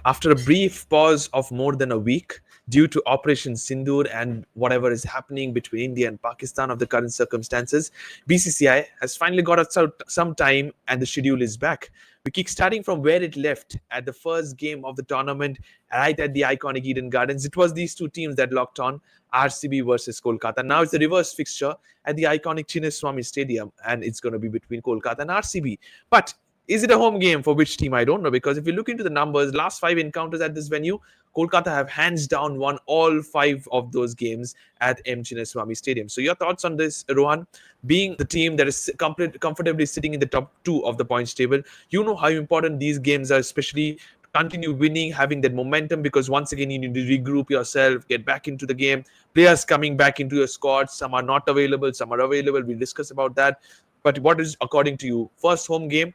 After a brief pause of more than a week due to Operation Sindoor and whatever is happening between India and Pakistan of the current circumstances, BCCI has finally got us out some time and the schedule is back. We kick starting from where it left at the first game of the tournament, right at the iconic Eden Gardens. It was these two teams that locked on, RCB versus Kolkata. Now it's the reverse fixture at the iconic Chinnaswamy Stadium, and it's going to be between Kolkata and RCB. But is it a home game for which team? I don't know, because if you look into the numbers, last 5 encounters at this venue, Kolkata have hands down won all 5 of those games at M. Chinnaswamy Stadium. So your thoughts on this, Rohan? Being the team that is comfortably sitting in the top 2 of the points table, you know how important these games are, especially continue winning, having that momentum, because once again you need to regroup yourself, get back into the game. Players coming back into your squad, some are not available, some are available. We'll discuss about that. But what is, according to you, first home game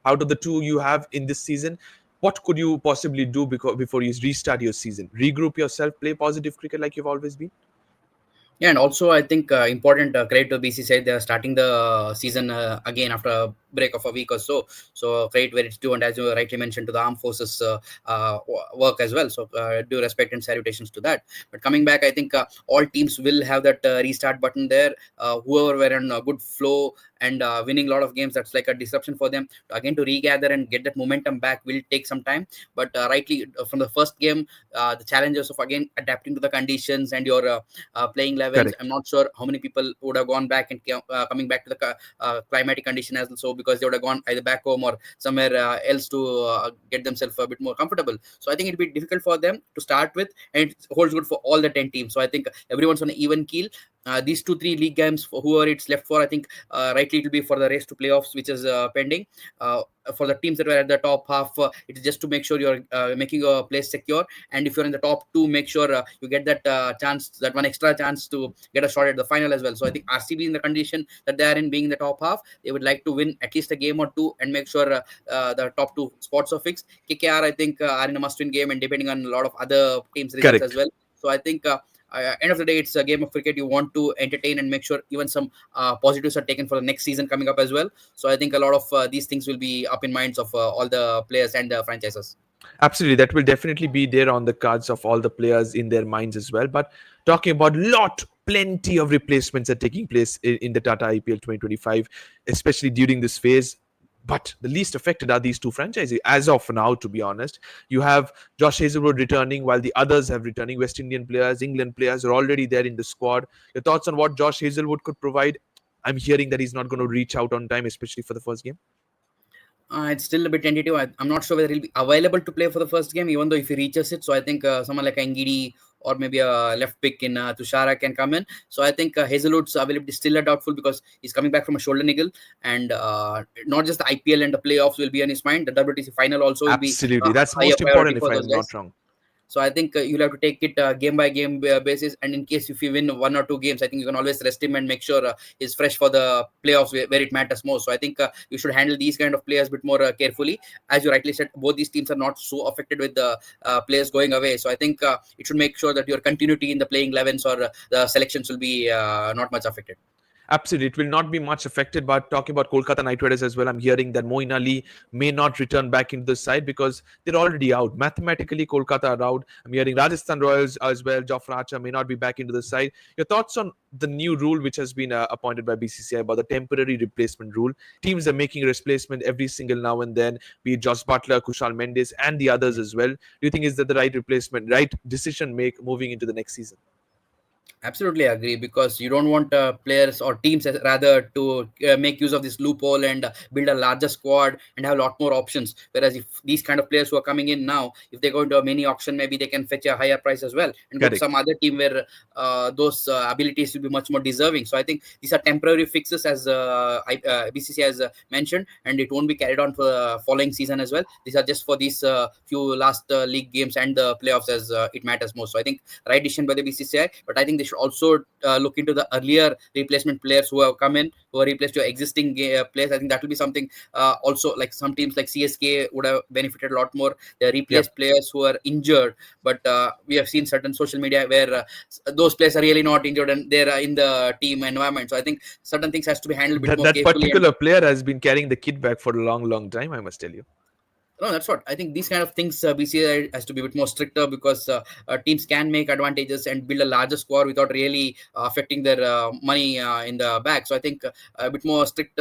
out of the 2 you have in this season? What could you possibly do before you restart your season? Regroup yourself, play positive cricket like you've always been? Yeah, and also I think important credit to BCCI. They are starting the season again after a break of a week or so. So credit where it's due, and as you rightly mentioned, to the armed forces work as well. So due respect and salutations to that. But coming back, I think all teams will have that restart button there. Whoever were in a good flow and winning a lot of games, that's like a disruption for them. Again, to regather and get that momentum back will take some time. But rightly from the first game, the challenges of again adapting to the conditions and your playing levels. Correct. I'm not sure how many people would have gone back and coming back to the climatic condition as well, so because they would have gone either back home or somewhere else to get themselves a bit more comfortable. So I think it'd be difficult for them to start with, and it holds good for all the 10 teams. So I think everyone's on an even keel. These 2-3 league games, for whoever it's left for, I think rightly it will be for the race to playoffs, which is pending. For the teams that were at the top half, it's just to make sure you're making your place secure. And if you're in the top 2, make sure you get that chance, that one extra chance to get a shot at the final as well. So I think RCB, in the condition that they are in, being in the top half, they would like to win at least a game or 2 and make sure the top 2 spots are fixed. KKR, I think, are in a must-win game, and depending on a lot of other teams' results as Correct. well. So I think end of the day, it's a game of cricket. You want to entertain and make sure even some positives are taken for the next season coming up as well. So I think a lot of these things will be up in minds of all the players and the franchises. Absolutely, that will definitely be there on the cards of all the players in their minds as well. But talking about plenty of replacements are taking place in the Tata IPL 2025, especially during this phase. But the least affected are these 2 franchises as of now, to be honest. You have Josh Hazelwood returning, while the others have returning. West Indian players, England players are already there in the squad. Your thoughts on what Josh Hazelwood could provide? I'm hearing that he's not going to reach out on time, especially for the first game. It's still a bit tentative. I'm not sure whether he'll be available to play for the first game, even though if he reaches it. So I think someone like Ngidi or maybe a left pick in Tushara can come in. So I think Hazelwood's availability is still a doubtful, because he's coming back from a shoulder niggle, and not just the IPL and the playoffs will be on his mind. The WTC final also will be Absolutely, a that's higher most priority important if for those I'm not guys. wrong. So I think you'll have to take it game by game basis. And in case if you win 1 or 2 games, I think you can always rest him and make sure he's fresh for the playoffs where it matters most. So I think you should handle these kind of players a bit more carefully. As you rightly said, both these teams are not so affected with the players going away. So I think it should make sure that your continuity in the playing 11s or the selections will be not much affected. Absolutely, it will not be much affected. But talking about Kolkata Knight Riders as well, I'm hearing that Moeen Ali may not return back into the side because they're already out. Mathematically, Kolkata are out. I'm hearing Rajasthan Royals as well. Jofra Archer may not be back into the side. Your thoughts on the new rule which has been appointed by BCCI about the temporary replacement rule? Teams are making replacement every single now and then, be it Josh Butler, Kushal Mendes, and the others as well. Do you think is that the right replacement, right decision make moving into the next season? Absolutely agree, because you don't want players or teams rather to make use of this loophole and build a larger squad and have a lot more options. Whereas if these kind of players who are coming in now, if they go into a mini auction, maybe they can fetch a higher price as well and go to Correct. some other team where those abilities will be much more deserving. So I think these are temporary fixes, as BCCI has mentioned, and it won't be carried on for the following season as well. These are just for these few last league games and the playoffs, as it matters most. So I think right decision by the BCCI, but I think they should also look into the earlier replacement players who have come in, who have replaced your existing players. I think that will be something also, like some teams like CSK would have benefited a lot more. They replaced Yep. players who are injured, but we have seen certain social media where those players are really not injured and they're in the team environment. So I think certain things has to be handled a bit That more that carefully. And particular player has been carrying the kit bag for a long, long time, I must tell you. No, that's what I think. These kind of things, BCI has to be a bit more stricter, because teams can make advantages and build a larger score without really affecting their money in the back. So I think a bit more strict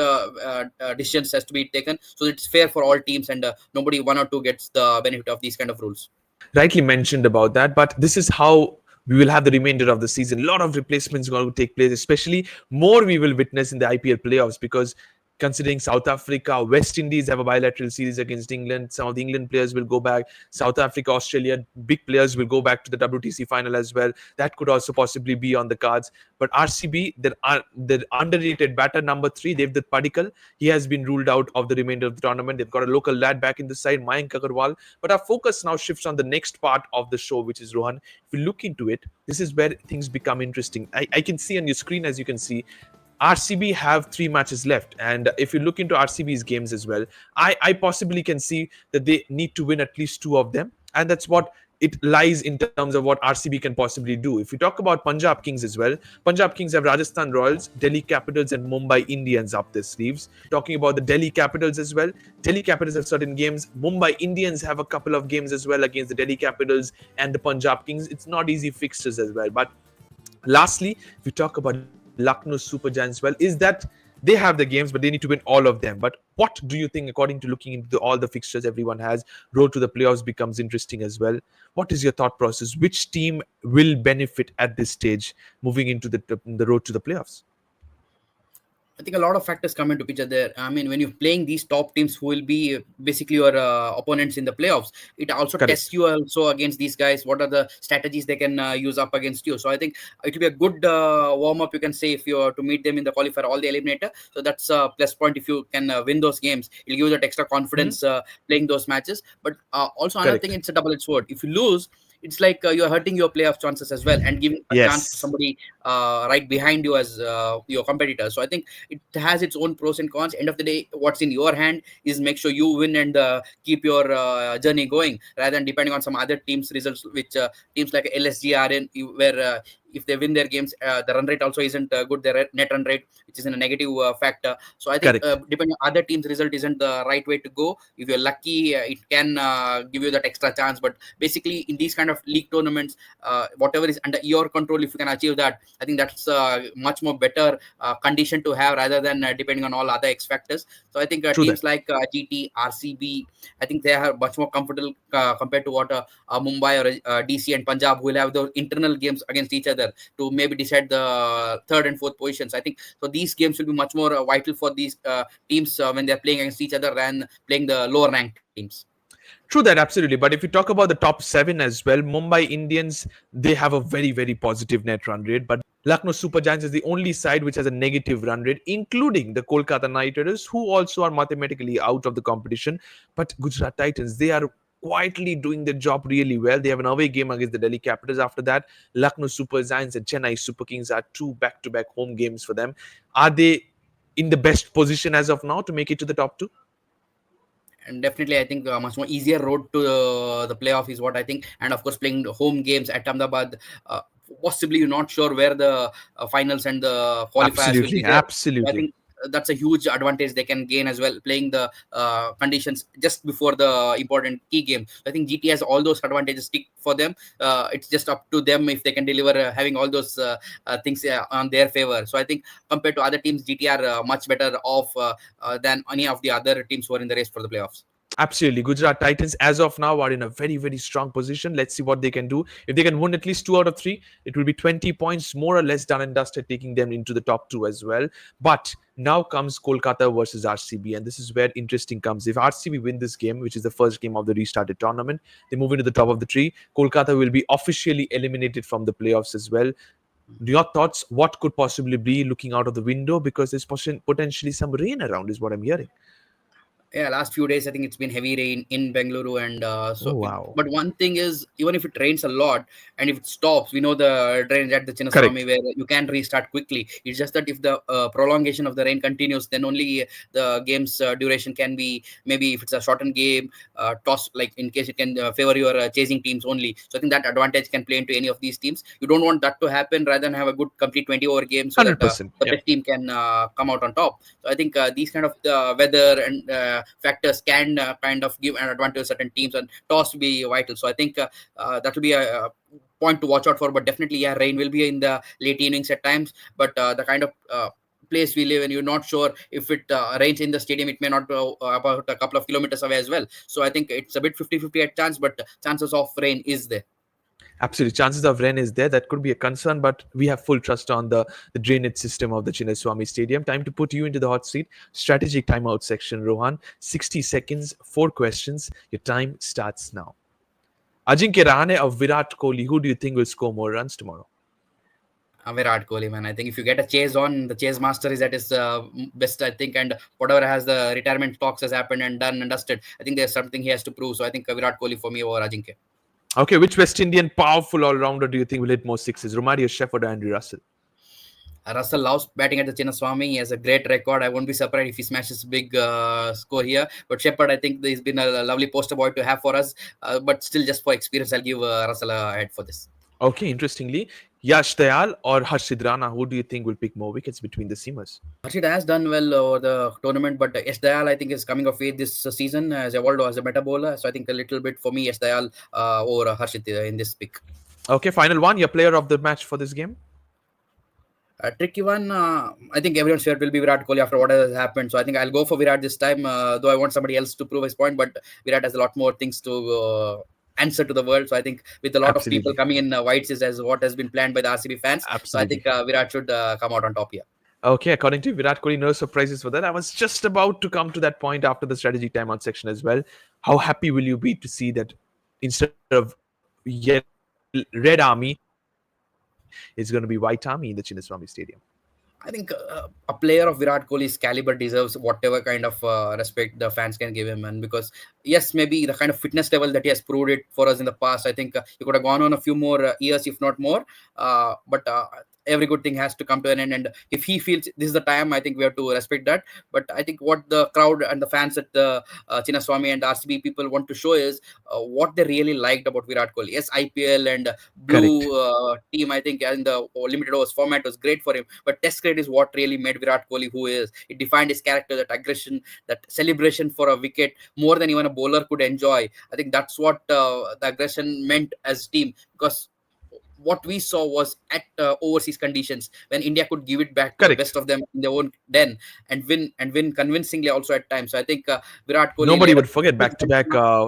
decisions has to be taken, so it's fair for all teams, and nobody one or two gets the benefit of these kind of rules. Rightly mentioned about that, but this is how we will have the remainder of the season. A lot of replacements going to take place, especially more we will witness in the IPL playoffs, because considering South Africa, West Indies have a bilateral series against England. Some of the England players will go back. South Africa, Australia, big players will go back to the WTC final as well. That could also possibly be on the cards. But RCB, the underrated batter number 3, Devdutt Padikkal, he has been ruled out of the remainder of the tournament. They've got a local lad back in the side, Mayank Agarwal. But our focus now shifts on the next part of the show, which is Rohan. If you look into it, this is where things become interesting. I can see on your screen, as you can see, RCB have 3 matches left, and if you look into RCB's games as well, I possibly can see that they need to win at least 2 of them, and that's what it lies in terms of what RCB can possibly do. If you talk about Punjab Kings as well, Punjab Kings have Rajasthan Royals, Delhi Capitals, and Mumbai Indians up their sleeves. Talking about the Delhi Capitals as well, Delhi Capitals have certain games. Mumbai Indians have a couple of games as well against the Delhi Capitals and the Punjab Kings. It's not easy fixtures as well, but lastly, if we talk about Lucknow Super Giants, well, is that they have the games, but they need to win all of them. But what do you think, according to looking into all the fixtures everyone has, road to the playoffs becomes interesting as well? What is your thought process? Which team will benefit at this stage moving into the road to the playoffs? I think a lot of factors come into picture there. I mean, when you're playing these top teams who will be basically your opponents in the playoffs, it also Correct. tests you also against these guys. What are the strategies they can use up against you? So I think it will be a good warm up, you can say, if you are to meet them in the qualifier or the eliminator. So that's a plus point if you can win those games. It'll give you that extra Mhm. confidence playing those matches. But also another thing, Correct. it's a double-edged sword. If you lose, it's like you're hurting your playoff chances as well, and giving a chance to Yes. somebody right behind you as your competitor. So I think it has its own pros and cons. End of the day, what's in your hand is make sure you win and keep your journey going, rather than depending on some other teams' results, which teams like LSG are in, where if they win their games, the run rate also isn't good. Their net run rate, which is in a negative factor. So I think Correct. depending on other teams' result, isn't the right way to go. If you're lucky, it can give you that extra chance. But basically, in these kind of league tournaments, whatever is under your control, if you can achieve that, I think that's much more better condition to have, rather than depending on all other X factors. So I think True that. teams like GT, RCB, I think they are much more comfortable compared to what Mumbai or DC and Punjab, who will have those internal games against each other to maybe decide the third and fourth positions. I think so. These games will be much more vital for these teams when they're playing against each other than playing the lower ranked teams. True that, absolutely. But if you talk about the top 7 as well, Mumbai Indians, they have a very, very positive net run rate. But Lucknow Super Giants is the only side which has a negative run rate, including the Kolkata Knight Riders, who also are mathematically out of the competition. But Gujarat Titans, they are quietly doing their job really well. They have an away game against the Delhi Capitals. After that, Lucknow Super Giants and Chennai Super Kings are 2 back-to-back home games for them. Are they in the best position as of now to make it to the top 2? And definitely, I think a much more easier road to the playoff is what I think. And of course, playing the home games at Ahmedabad, possibly you're not sure where the finals and the qualifiers will be Absolutely, there. So I absolutely. think that's a huge advantage they can gain as well, playing the conditions just before the important key game. So I think GT has all those advantages stick for them. It's just up to them if they can deliver, having all those things on their favor. So I think compared to other teams, GT are much better off than any of the other teams who are in the race for the playoffs. Absolutely. Gujarat Titans, as of now, are in a very, very strong position. Let's see what they can do. If they can win at least 2 out of 3, it will be 20 points, more or less done and dusted, taking them into the top 2 as well. But now comes Kolkata versus RCB, and this is where interesting comes. If RCB win this game, which is the first game of the restarted tournament, they move into the top of the tree. Kolkata will be officially eliminated from the playoffs as well. Your thoughts? What could possibly be looking out of the window? Because there's potentially some rain around, is what I'm hearing. Yeah, last few days I think it's been heavy rain in Bengaluru, and Oh, wow. but one thing is, even if it rains a lot and if it stops, we know the drainage at the Chinnaswamy Correct. where you can restart quickly. It's just that if the prolongation of the rain continues, then only the game's duration can be, maybe if it's a shortened game, toss, like in case it can favor your chasing teams only. So I think that advantage can play into any of these teams. You don't want that to happen, rather than have a good complete 20-over game, so that 100%. the Yeah. best team can come out on top. So I think these kind of the weather and factors can kind of give an advantage to certain teams, and toss will be vital. So I think that will be a point to watch out for. But definitely, yeah, rain will be in the late evenings at times. But the kind of place we live in, you're not sure if it rains in the stadium. It may not be about a couple of kilometers away as well. So I think it's a bit 50-50 at chance, but chances of rain is there. Absolutely, chances of rain is there. That could be a concern, but we have full trust on the drainage system of the Chinnaswamy Stadium. Time to put you into the hot seat. Strategic timeout section, Rohan. 60 seconds, 4 questions. Your time starts now. Ajinkya Rahane or Virat Kohli, who do you think will score more runs tomorrow? Virat Kohli, man. I think if you get a chase on, the chase master is at his best, I think. And whatever has the retirement talks has happened and done and dusted. I think there's something he has to prove. So I think Virat Kohli for me over Ajinkya. Okay, which West Indian powerful all-rounder do you think will hit more sixes? Romario Shepherd or Andrew Russell? Russell loves batting at the Chinnaswamy. He has a great record. I won't be surprised if he smashes big score here. But Shepherd, I think he's been a lovely poster boy to have for us. But still, just for experience, I'll give Russell a head for this. Okay, interestingly, Yash Dayal or Harshid Rana, who do you think will pick more wickets between the seamers? Harshit has done well over the tournament, but S. Dayal, I think, is coming of age this season, has evolved as a meta bowler. So I think a little bit for me, S. Dayal over Harshit in this pick. Okay, final one. Your player of the match for this game? A tricky one. I think everyone's favorite will be Virat Kohli after what has happened. So I think I'll go for Virat this time, though I want somebody else to prove his point. But Virat has a lot more things to answer to the world. So I think with a lot of people Absolutely. coming in whites is as what has been planned by the RCB fans. So I think Absolutely. Virat should come out on top here. Okay, according to Virat Kohli, no surprises for that. I was just about to come to that point after the strategy timeout section as well. How happy will you be to see that instead of red army, it's going to be white army in the Chinnaswamy Stadium? I think a player of Virat Kohli's caliber deserves whatever kind of respect the fans can give him. And because, yes, maybe the kind of fitness level that he has proved it for us in the past, I think he could have gone on a few more years, if not more. But every good thing has to come to an end. And if he feels this is the time, I think we have to respect that. But I think what the crowd and the fans at the Chinnaswamy and RCB people want to show is what they really liked about Virat Kohli. Yes, IPL and Correct. blue team, I think, in the limited overs format was great for him. But Test cricket is what really made Virat Kohli who he is. It defined his character, that aggression, that celebration for a wicket, more than even a bowler could enjoy. I think that's what the aggression meant as team, because what we saw was at overseas conditions when India could give it back to the best Correct. of them in their own den and win convincingly also at times. So I think Virat Kohli Nobody laid a would forget good back-to-back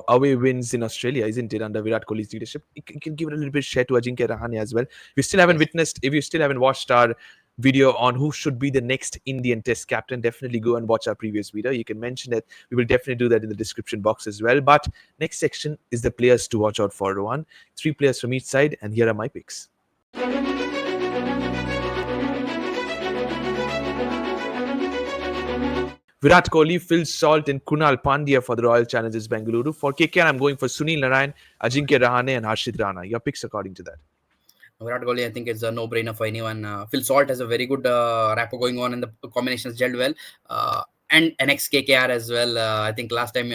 away wins in Australia, isn't it, under Virat Kohli's leadership? You can give it a little bit share to Ajinkya Rahane as well. yes. If you still haven't watched our video on who should be the next Indian Test captain, definitely go and watch our previous video. You can mention that. We will definitely do that in the description box as well. But next section is the players to watch out for, Rohan. 3 players from each side, and here are my picks. Virat Kohli, Phil Salt, and Kunal Pandya for the Royal Challengers Bengaluru. For KKR, I'm going for Sunil Narayan, Ajinkya Rahane, and Harshit Rana. Your picks according to that. Virat Kohli, I think, is a no-brainer for anyone. Phil Salt has a very good rapport going on, and the combinations gelled well. And an ex-KKR as well. I think last time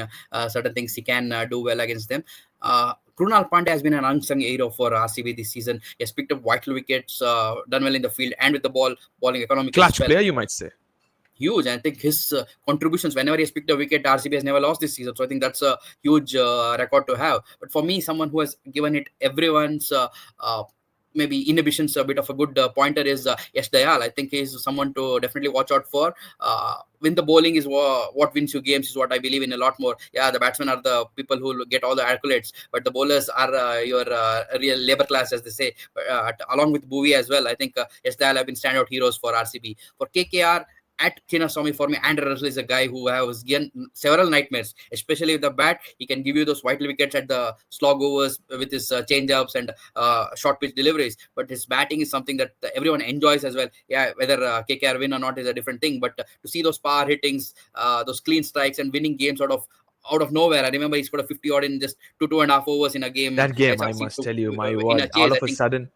certain things he can do well against them. Krunal Pandey has been an unsung hero for RCB this season. He has picked up vital wickets, done well in the field and with the bowling economically as Clutch well. player, you might say. Huge. I think his contributions whenever he has picked a wicket, RCB has never lost this season. So I think that's a huge record to have. But for me, someone who has given it everyone's maybe inhibitions a bit of a good pointer is Yash Dayal. I think he's someone to definitely watch out for. When the bowling is what wins you games is what I believe in a lot more. Yeah, the batsmen are the people who get all the accolades, but the bowlers are your real labor class, as they say. Along with Bhuvi as well, I think Yash Dayal have been standout heroes for RCB. For KKR, at Chinnaswamy, for me, Andrew Russell is a guy who has given several nightmares, especially with the bat. He can give you those vital wickets at the slog overs with his change-ups and short pitch deliveries. But his batting is something that everyone enjoys as well. Yeah, whether KKR win or not is a different thing. But to see those power hittings, those clean strikes, and winning games out of nowhere. I remember he scored a 50 odd in just 2.5 overs in a game That game, I against RCB must tell you, my in a word, all chase. I of a think sudden.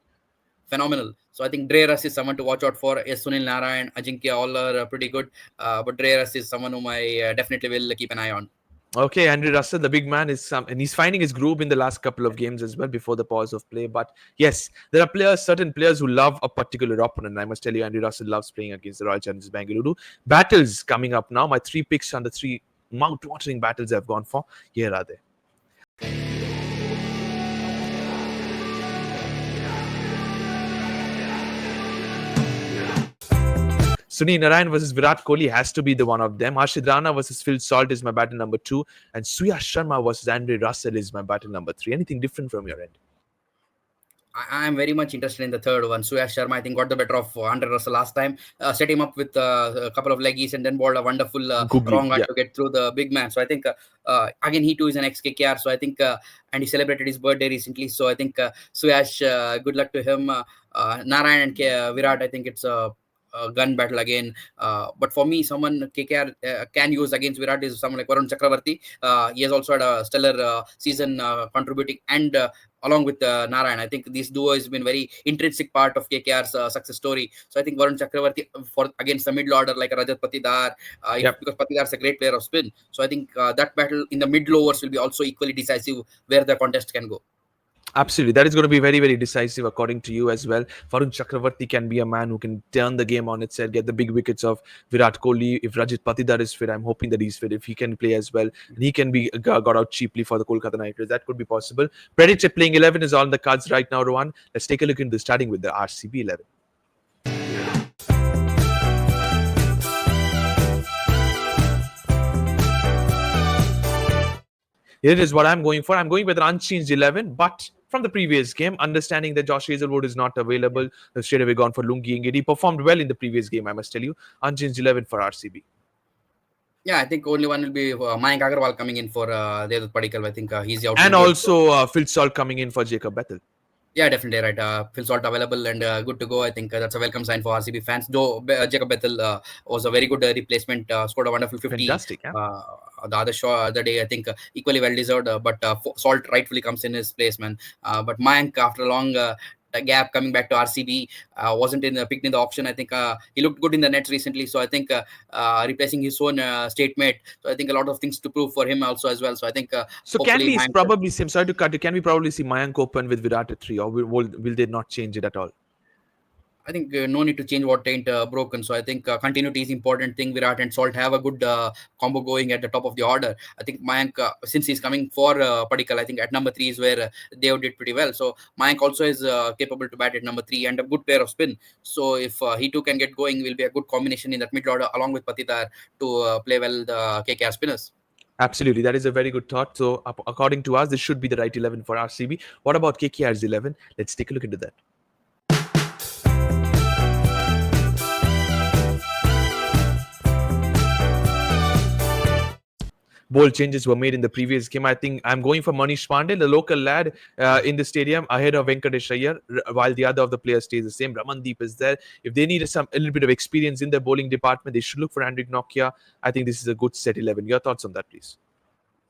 phenomenal. So I think Dre Russ is someone to watch out for. Yes, Sunil Narayan, Ajinkya, all are pretty good. But Dre Russ is someone whom I definitely will keep an eye on. Okay, Andrew Russell, the big man, is and he's finding his groove in the last couple of games as well before the pause of play. But yes, there are certain players who love a particular opponent. I must tell you, Andrew Russell loves playing against the Royal Challengers Bengaluru. Battles coming up now. My 3 picks on the mouth-watering battles I've gone for. Here are they. Sunil Narayan versus Virat Kohli has to be the one of them. Harshit Rana versus Phil Salt is my battle number 2. And Suya Sharma versus Andre Russell is my battle number 3. Anything different from your end? I am very much interested in the third one. Suyash Sharma, I think, got the better of Andre Russell last time. Set him up with a couple of leggies and then bowled a wonderful Googly, wrong yeah. to get through the big man. So I think, again, he too is an ex-KKR. So I think, and he celebrated his birthday recently. So I think Suyash, good luck to him. Narayan and Virat, I think it's a gun battle again. But for me, someone KKR can use against Virat is someone like Varun Chakravarti. He has also had a stellar season contributing and along with Narayan. I think this duo has been very intrinsic part of KKR's success story. So I think Varun Chakravarti for against the middle order like Rajat Patidar, Yep. because Patidar is a great player of spin. So I think that battle in the middle overs will be also equally decisive where the contest can go. Absolutely. That is going to be very, very decisive according to you as well. Varun Chakravarti can be a man who can turn the game on its head, get the big wickets of Virat Kohli. If Rajat Patidar is fit, I'm hoping that he's fit. If he can play as well, and he can be got out cheaply for the Kolkata Knight Riders, that could be possible. Predicted playing 11 is on the cards right now, Rohan. Let's take a look into starting with the RCB 11. Here is what I'm going for. I'm going with an unchanged 11, but from the previous game, understanding that Josh Hazelwood is not available, I've straight away gone for Lungi Ingid. He performed well in the previous game, I must tell you. Unchanged 11 for RCB. Yeah, I think only one will be Mayank Agarwal coming in for Devdutt Padikkal. I think he's out. And also Phil Salt coming in for Jacob Bethel. Yeah, definitely right. Phil Salt available and good to go. I think that's a welcome sign for RCB fans. Though Jacob Bethel was a very good replacement, scored a wonderful 50. Fantastic, yeah. The other day, I think equally well deserved. But Salt rightfully comes in his place, man. But Mayank, after a long gap coming back to RCB, wasn't picked in the auction. I think he looked good in the nets recently. So I think replacing his own statemate. So I think a lot of things to prove for him also as well. So I think so can we probably see, I'm sorry to cut you, can we probably see Mayank open with Virat at 3, or will they not change it at all? I think no need to change what ain't broken. So I think continuity is important thing. Virat and Salt have a good combo going at the top of the order. I think Mayank, since he's coming for Padikkal, I think at number 3 is where they did pretty well. So Mayank also is capable to bat at number 3 and a good pair of spin. So if he too can get going, will be a good combination in that middle order along with Patidar to play well the KKR spinners. Absolutely, that is a very good thought. So according to us, this should be the right 11 for RCB. What about KKR's 11? Let's take a look into that. Bold changes were made in the previous game. I think I'm going for Manish Pandey, the local lad in the stadium, ahead of Venkatesh Iyer, while the other of the players stays the same. Ramandeep is there. If they need a little bit of experience in their bowling department, they should look for Hendrik Nokia. I think this is a good set 11. Your thoughts on that, please?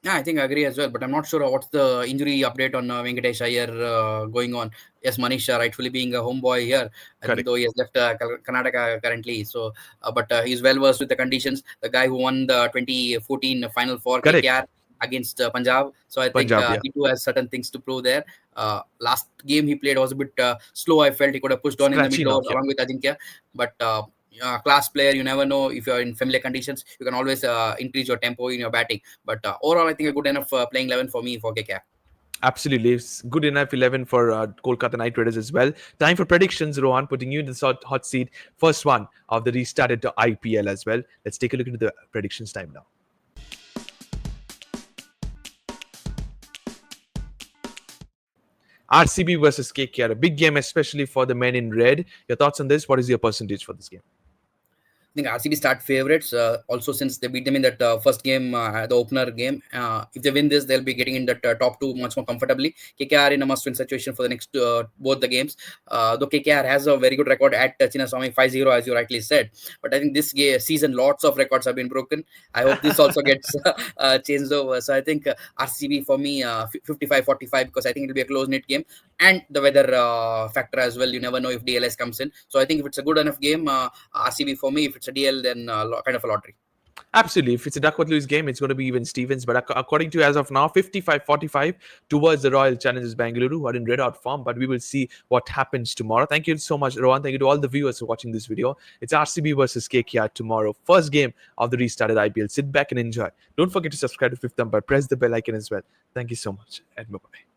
Yeah, I think I agree as well, but I'm not sure what's the injury update on Venkatesh Iyer going on. Yes, Manish rightfully being a homeboy here, Correct. though he has left Karnataka currently. So, but he's well versed with the conditions. The guy who won the 2014 final for Correct. KKR against Punjab. So I think he too has certain things to prove there. Last game he played was a bit slow. I felt he could have pushed on in the middle along with Ajinkya, but. Class player, you never know if you're in familiar conditions. You can always increase your tempo in your batting. But overall, I think a good enough playing 11 for me for KKR. Absolutely, it's good enough 11 for Kolkata Knight Riders as well. Time for predictions, Rohan, putting you in the hot seat. First one of the restarted to IPL as well. Let's take a look into the predictions time now. RCB versus KKR, a big game, especially for the men in red. Your thoughts on this? What is your percentage for this game? I think RCB start favorites. Also, since they beat them in that first game, the opener game. If they win this, they'll be getting in that top 2 much more comfortably. KKR in a must-win situation for the next both the games. Though KKR has a very good record at Chinnaswamy 5-0, as you rightly said. But I think this season, lots of records have been broken. I hope this also gets changed over. So I think RCB for me 55-45 because I think it'll be a close-knit game. And the weather factor as well. You never know if DLS comes in. So I think if it's a good enough game, RCB for me. If it's a DL, then kind of a lottery. Absolutely. If it's a Duckworth Lewis game, it's going to be even Stevens. But according to as of now, 55-45 towards the Royal Challengers Bengaluru, who are in red hot form. But we will see what happens tomorrow. Thank you so much, Rohan. Thank you to all the viewers for watching this video. It's RCB versus KKR tomorrow. First game of the restarted IPL. Sit back and enjoy. Don't forget to subscribe to Fifth Umpire. Press the bell icon as well. Thank you so much. And bye-bye.